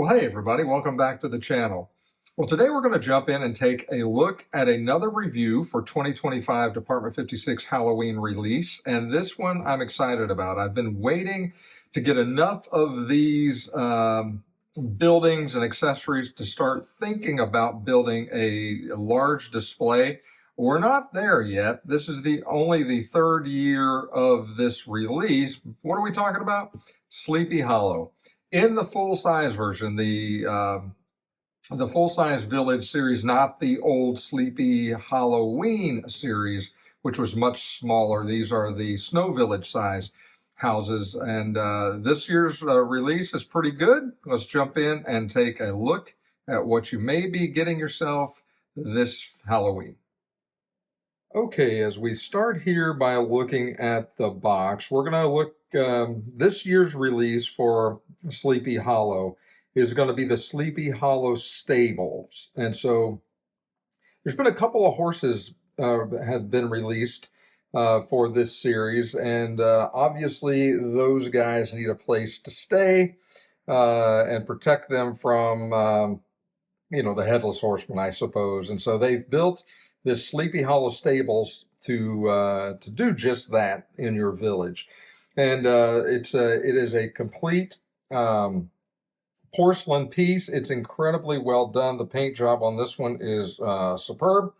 Well, hey everybody, welcome back to the channel. Well, today we're going to jump in and take a look at another review for 2025 Department 56 Halloween release. And this one I'm excited about. I've been waiting to get enough of these buildings and accessories to start thinking about building a large display. We're not there yet. This is only the third year of this release. What are we talking about? Sleepy Hollow. In the full-size version, the full-size Village series, not the old Sleepy Halloween series, which was much smaller. These are the Snow Village size houses, and this year's release is pretty good. Let's jump in and take a look at what you may be getting yourself this Halloween. Okay, as we start here by looking at the box, we're going to look, this year's release for Sleepy Hollow is going to be the Sleepy Hollow Stables. And so there's been a couple of horses have been released for this series, and obviously those guys need a place to stay and protect them from, the Headless Horseman, I suppose. And so they've built this Sleepy Hollow Stables to do just that in your village. And it is a complete porcelain piece. It's incredibly well done. The paint job on this one is superb.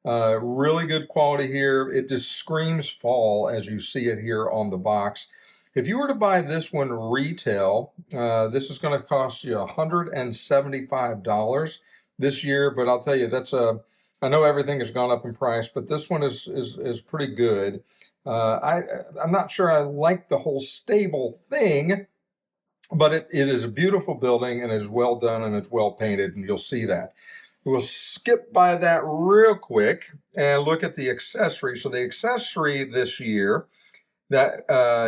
Really good quality here. It just screams fall as you see it here on the box. If you were to buy this one retail, this is going to cost you $175 this year, but I'll tell you, I know everything has gone up in price, but this one is pretty good. I'm not sure I like the whole stable thing, but it is a beautiful building and it is well done and it's well painted, and you'll see that. We'll skip by that real quick and look at the accessory. So the accessory this year that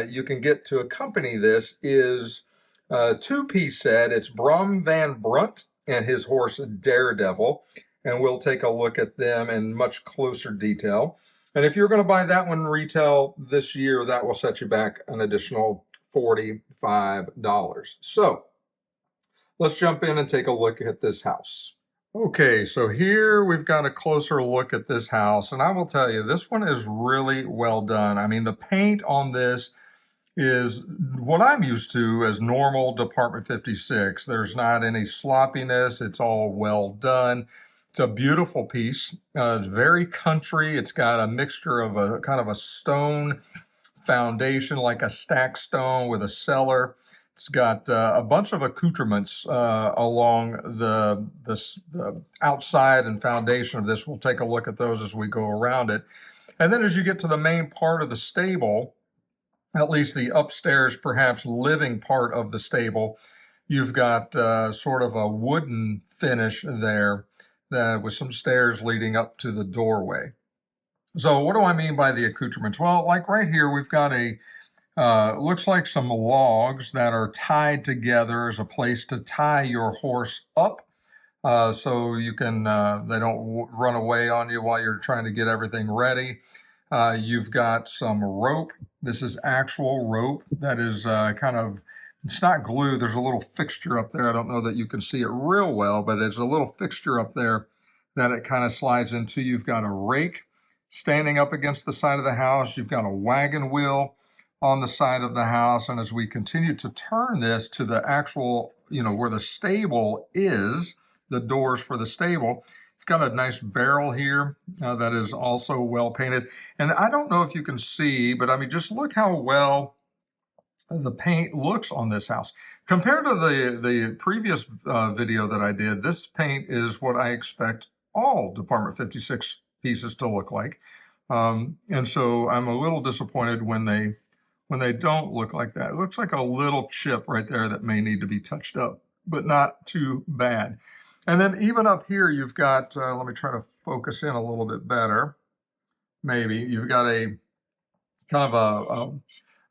you can get to accompany this is a two-piece set. It's Brom Van Brunt and his horse Daredevil. And we'll take a look at them in much closer detail. And if you're going to buy that one retail this year, that will set you back an additional $45. So let's jump in and take a look at this house. Okay, so here we've got a closer look at this house, and I will tell you, this one is really well done. I mean, the paint on this is what I'm used to as normal Department 56. There's not any sloppiness. It's all well done. It's a beautiful piece. It's very country. It's got a mixture of a kind of a stone foundation, like a stack stone with a cellar. It's got a bunch of accoutrements along the outside and foundation of this. We'll take a look at those as we go around it. And then as you get to the main part of the stable, at least the upstairs, perhaps living part of the stable, you've got sort of a wooden finish there with some stairs leading up to the doorway. So what do I mean by the accoutrements? Well, like right here, we've got looks like some logs that are tied together as a place to tie your horse up so you can, they don't run away on you while you're trying to get everything ready. You've got some rope. This is actual rope that is it's not glue. There's a little fixture up there. I don't know that you can see it real well, but there's a little fixture up there that it kind of slides into. You've got a rake standing up against the side of the house. You've got a wagon wheel on the side of the house. And as we continue to turn this to the actual, where the stable is, the doors for the stable, it's got a nice barrel here that is also well painted. And I don't know if you can see, but I mean, just look how well the paint looks on this house. Compared to the previous video that I did, this paint is what I expect all Department 56 pieces to look like. And so I'm a little disappointed when they don't look like that. It looks like a little chip right there that may need to be touched up, but not too bad. And then even up here, you've got, let me try to focus in a little bit better. Maybe you've got a kind of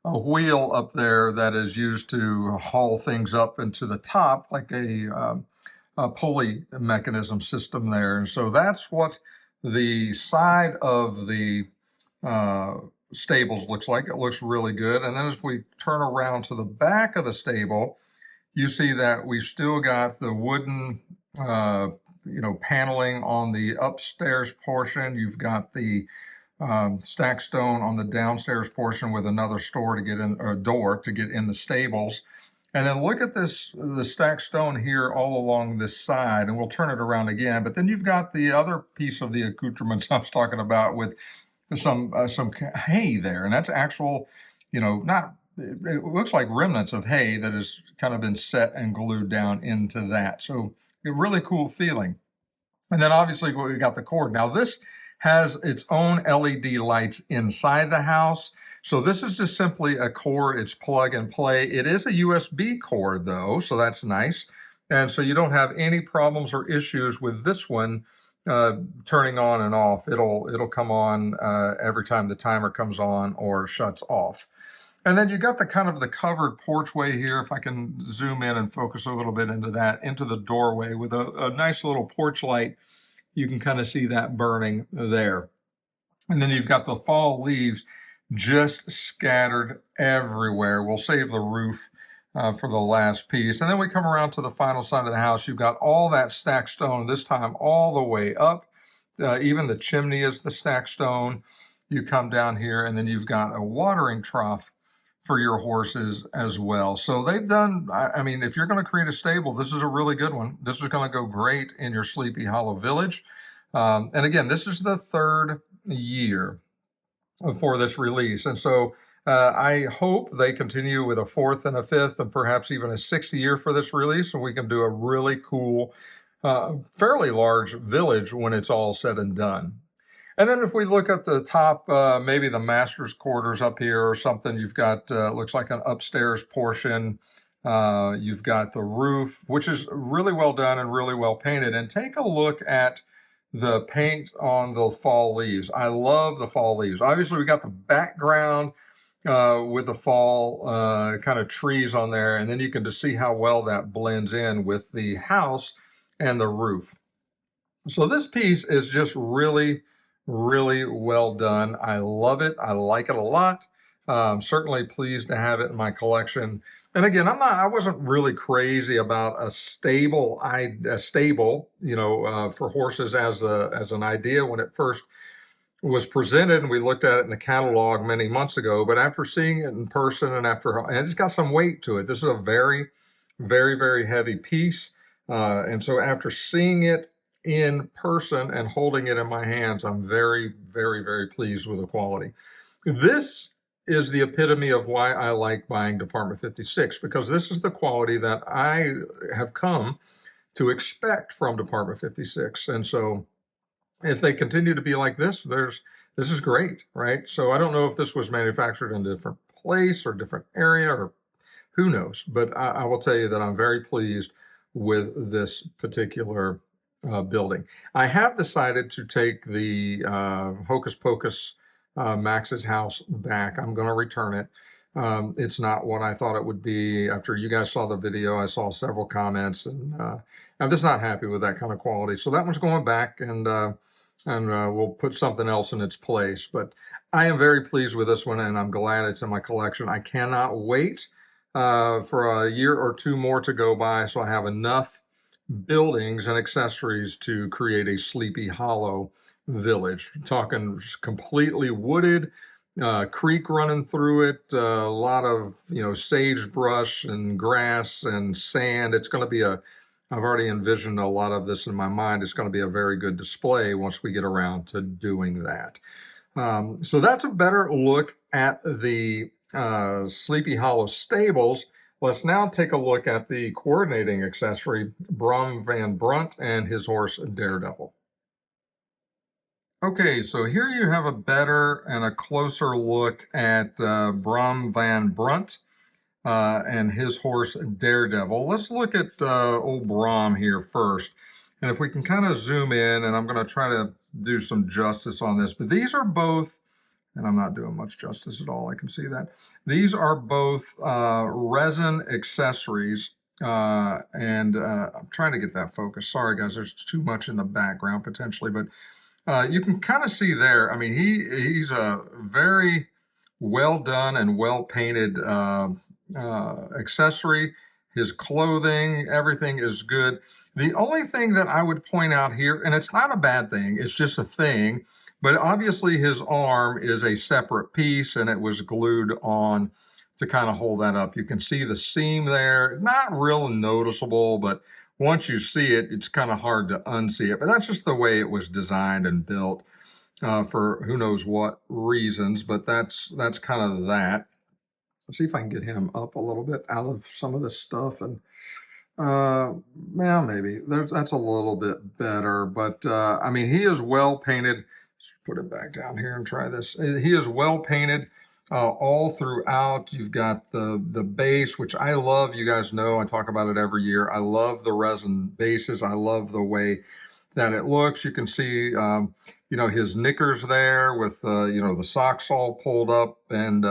a wheel up there that is used to haul things up into the top, like a pulley mechanism system there. And so that's what the side of the stables looks like. It looks really good. And then as we turn around to the back of the stable, you see that we've still got the wooden, paneling on the upstairs portion. You've got the stack stone on the downstairs portion with another store to get in, or door to get in the stables. And then look at the stack stone here all along this side, and we'll turn it around again. But then you've got the other piece of the accoutrements I was talking about with some hay there, and that's actual, not, it looks like remnants of hay that has kind of been set and glued down into that. So a really cool feeling. And then obviously we got the cord. Now this has its own LED lights inside the house. So this is just simply a cord. It's plug and play. It is a USB cord though, so that's nice. And so you don't have any problems or issues with this one turning on and off. It'll come on every time the timer comes on or shuts off. And then you got the kind of the covered porchway here, if I can zoom in and focus a little bit into that, into the doorway with a nice little porch light. You can kind of see that burning there. And then you've got the fall leaves just scattered everywhere. We'll save the roof for the last piece. And then we come around to the final side of the house. You've got all that stacked stone, this time all the way up. Even the chimney is the stacked stone. You come down here and then you've got a watering trough for your horses as well. So they've done, I mean, if you're going to create a stable, this is a really good one. This is going to go great in your Sleepy Hollow village. And again, this is the 3rd year for this release. And so I hope they continue with a 4th and a 5th and perhaps even a 6th year for this release. And we can do a really cool, fairly large village when it's all said and done. And then if we look at the top, maybe the master's quarters up here or something, you've got, looks like an upstairs portion. You've got the roof, which is really well done and really well painted. And take a look at the paint on the fall leaves. I love the fall leaves. Obviously, we got the background with the fall kind of trees on there. And then you can just see how well that blends in with the house and the roof. So this piece is just really well done. I love it. I like it a lot. I'm certainly pleased to have it in my collection. And again, I wasn't really crazy about a stable, for horses as an idea when it first was presented, and we looked at it in the catalog many months ago. But after seeing it in person and it's got some weight to it. This is a very heavy piece. And so after seeing it in person and holding it in my hands, I'm very pleased with the quality. This is the epitome of why I like buying Department 56, because this is the quality that I have come to expect from Department 56. And so if they continue to be like this, this is great, right? So I don't know if this was manufactured in a different place or different area, or who knows, but I will tell you that I'm very pleased with this particular building. I have decided to take the Hocus Pocus Max's house back. I'm going to return it. It's not what I thought it would be. After you guys saw the video, I saw several comments, and I'm just not happy with that kind of quality. So that one's going back, and we'll put something else in its place. But I am very pleased with this one, and I'm glad it's in my collection. I cannot wait for a year or two more to go by, so I have enough buildings and accessories to create a Sleepy Hollow village. I'm talking completely wooded, creek running through it, a lot of sagebrush and grass and sand. It's going to be I've already envisioned a lot of this in my mind. It's going to be a very good display once we get around to doing that. So that's a better look at the Sleepy Hollow stables. Let's now take a look at the coordinating accessory, Brom Van Brunt and his horse, Daredevil. Okay, so here you have a better and a closer look at Brom Van Brunt and his horse, Daredevil. Let's look at old Brom here first. And if we can kind of zoom in, and I'm going to try to do some justice on this, but these are both, and I'm not doing much justice at all, I can see that. These are both resin accessories, and I'm trying to get that focus. Sorry, guys, there's too much in the background potentially, but you can kind of see there. I mean, he's a very well done and well painted accessory. his clothing, everything is good. The only thing that I would point out here, and it's not a bad thing, it's just a thing, but obviously his arm is a separate piece and it was glued on to kind of hold that up. You can see the seam there, not real noticeable, but once you see it, it's kind of hard to unsee it. But that's just the way it was designed and built for who knows what reasons, but that's kind of that. Let's see if I can get him up a little bit out of some of this stuff. And well, maybe that's a little bit better, but I mean, he is well painted. Let's put it back down here and try this. He is well painted all throughout. You've got the base, which I love. You guys know I talk about it every year. I love the resin bases. I love the way that it looks. You can see, you know, his knickers there with, you know, the socks all pulled up, and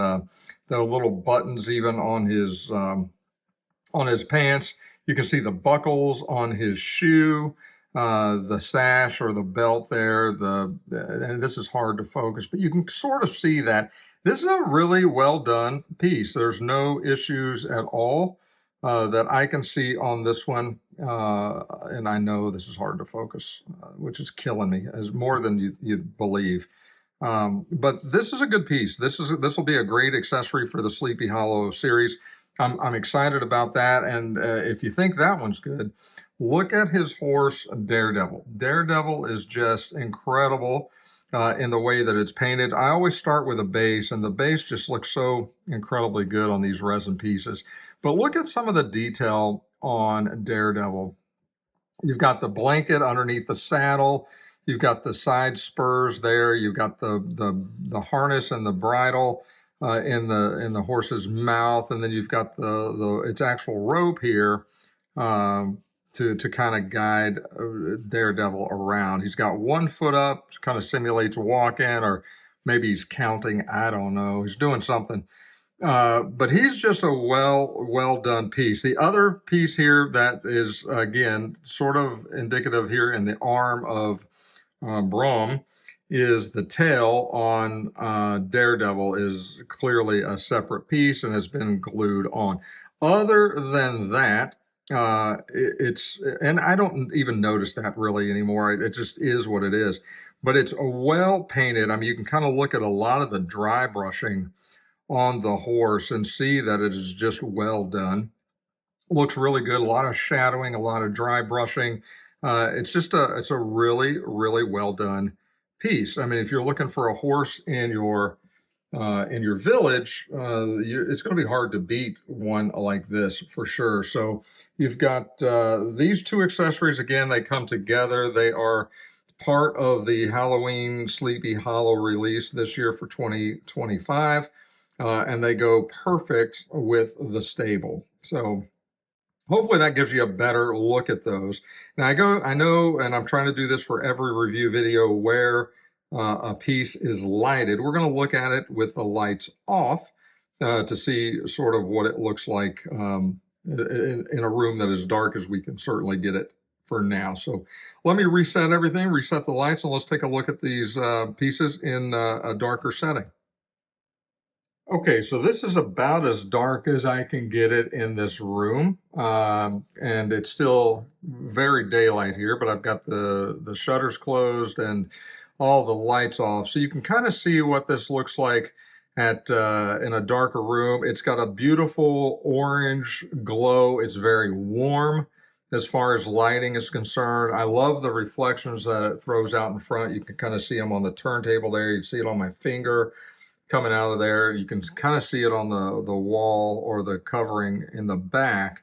the little buttons even on his pants. You can see the buckles on his shoe, the sash or the belt there. And this is hard to focus, but you can sort of see that this is a really well done piece. There's no issues at all that I can see on this one. And I know this is hard to focus, which is killing me, as more than you'd believe. But this is a good piece. This will be a great accessory for the Sleepy Hollow series. I'm excited about that. And if you think that one's good, look at his horse, Daredevil. Daredevil is just incredible in the way that it's painted. I always start with a base, and the base just looks so incredibly good on these resin pieces. But look at some of the detail on Daredevil. You've got the blanket underneath the saddle. You've got the side spurs there. You've got the harness and the bridle in the horse's mouth, and then you've got its actual rope here to kind of guide Daredevil around. He's got one foot up, kind of simulates walking, or maybe he's counting. I don't know. He's doing something. But he's just a well done piece. The other piece here that is, again, sort of indicative here in the arm of Brom is the tail on Daredevil is clearly a separate piece and has been glued on. Other than that, and I don't even notice that really anymore. It just is what it is. But it's well painted. I mean, you can kind of look at a lot of the dry brushing on the horse and see that it is just well done. Looks really good. A lot of shadowing, a lot of dry brushing. It's a really, really well done piece. I mean, if you're looking for a horse in your village, it's going to be hard to beat one like this for sure. So you've got these two accessories. Again, they come together. They are part of the Halloween Sleepy Hollow release this year for 2025, and they go perfect with the stable. So hopefully that gives you a better look at those. Now I know, and I'm trying to do this for every review video where a piece is lighted. We're going to look at it with the lights off to see sort of what it looks like in a room that is dark as we can certainly get it for now. So let me reset everything, reset the lights, and let's take a look at these pieces in a darker setting. Okay, so this is about as dark as I can get it in this room, and it's still very daylight here, but I've got the shutters closed and all the lights off, so you can kind of see what this looks like at in a darker room. It's got a beautiful orange glow. It's very warm as far as lighting is concerned. I love the reflections that it throws out in front. You can kind of see them on the turntable there. You can see it on my finger coming out of there. You can kind of see it on the wall or the covering in the back.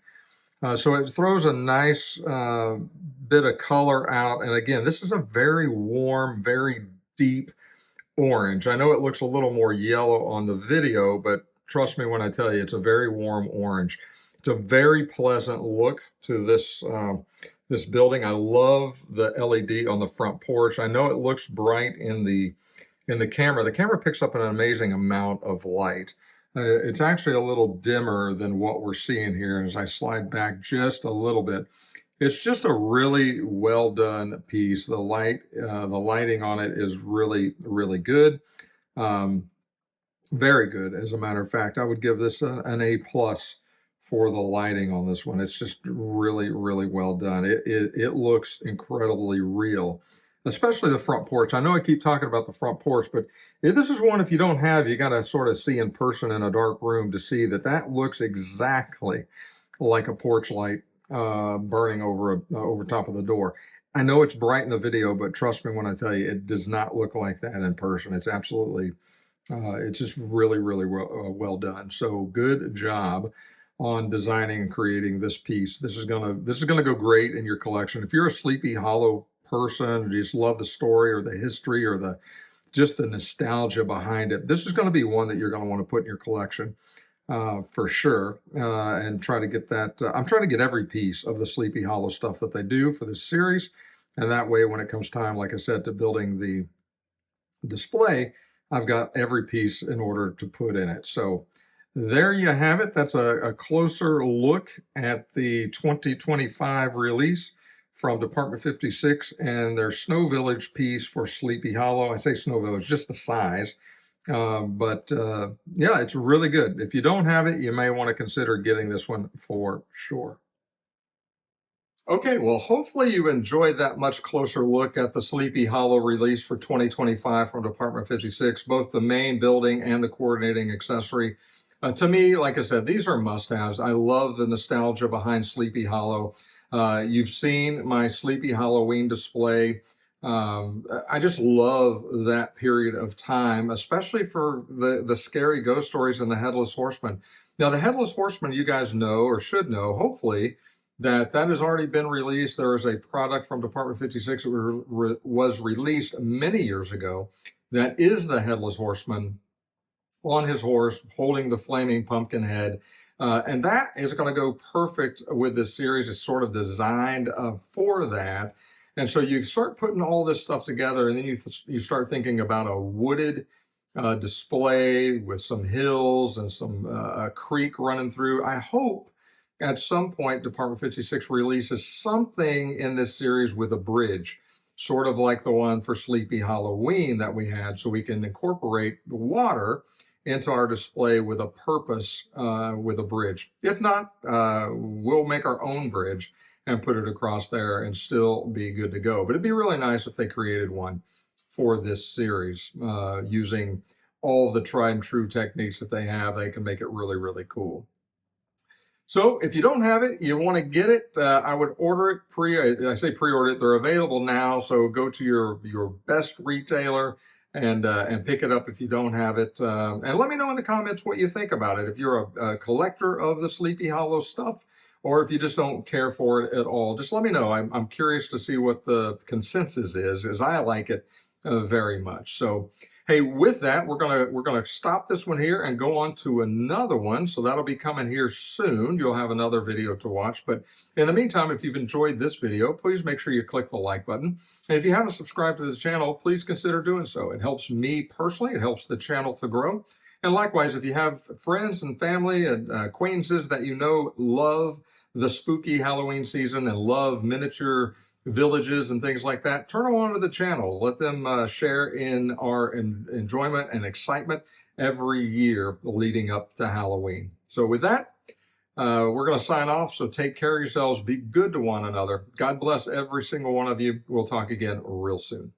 So it throws a nice bit of color out. And again, this is a very warm, very deep orange. I know it looks a little more yellow on the video, but trust me when I tell you, it's a very warm orange. It's a very pleasant look to this this building. I love the LED on the front porch. I know it looks bright in the camera. The camera picks up an amazing amount of light. It's actually a little dimmer than what we're seeing here. As I slide back just a little bit, it's just a really well done piece. The lighting on it is really, really good. Very good. As a matter of fact, I would give this an A+ for the lighting on this one. It's just really, really well done. It looks incredibly real, especially the front porch. I know I keep talking about the front porch, but this is one, if you don't have, you got to sort of see in person in a dark room to see that that looks exactly like a porch light burning over top of the door. I know it's bright in the video, but trust me when I tell you, it does not look like that in person. It's absolutely, it's just really, really well done. So good job on designing and creating this piece. This is gonna go great in your collection. If you're a Sleepy Hollow person, or you just love the story or the history or just the nostalgia behind it, this is going to be one that you're going to want to put in your collection. For sure, and try to get that. I'm trying to get every piece of the Sleepy Hollow stuff that they do for this series, and that way when it comes time, like I said, to building the display, I've got every piece in order to put in it. So there you have it. That's a closer look at the 2025 release from Department 56 and their Snow Village piece for Sleepy Hollow. I say Snow Village, just the size. Yeah, it's really good. If you don't have it, you may want to consider getting this one for sure. Okay, well, hopefully you enjoyed that much closer look at the Sleepy Hollow release for 2025 from Department 56, both the main building and the coordinating accessory. To me, like I said, these are must-haves. I love the nostalgia behind Sleepy Hollow. You've seen my Sleepy Halloween display. I just love that period of time, especially for the scary ghost stories and the Headless Horseman. Now, the Headless Horseman, you guys know or should know, hopefully, that has already been released. There is a product from Department 56 that was released many years ago that is the Headless Horseman on his horse holding the flaming pumpkin head. And that is going to go perfect with this series. It's sort of designed for that. And so you start putting all this stuff together, and then you start thinking about a wooded display with some hills and some a creek running through. I hope at some point Department 56 releases something in this series with a bridge, sort of like the one for Sleepy Halloween that we had, so we can incorporate the water into our display with a purpose, with a bridge. If not, we'll make our own bridge and put it across there and still be good to go. But it'd be really nice if they created one for this series, using all the tried and true techniques that they have. They can make it really, really cool. So if you don't have it, you want to get it, I would order it I say pre-order it, they're available now. So go to your best retailer and pick it up if you don't have it. And let me know in the comments what you think about it. If you're a collector of the Sleepy Hollow stuff, or if you just don't care for it at all, just let me know. I'm curious to see what the consensus is, as I like it very much. So, hey, with that, we're gonna stop this one here and go on to another one. So that'll be coming here soon. You'll have another video to watch. But in the meantime, if you've enjoyed this video, please make sure you click the like button. And if you haven't subscribed to this channel, please consider doing so. It helps me personally. It helps the channel to grow. And likewise, if you have friends and family and acquaintances that you know love the spooky Halloween season and love miniature villages and things like that, turn them on to the channel. Let them share in our enjoyment and excitement every year leading up to Halloween. So with that, we're going to sign off. So take care of yourselves. Be good to one another. God bless every single one of you. We'll talk again real soon.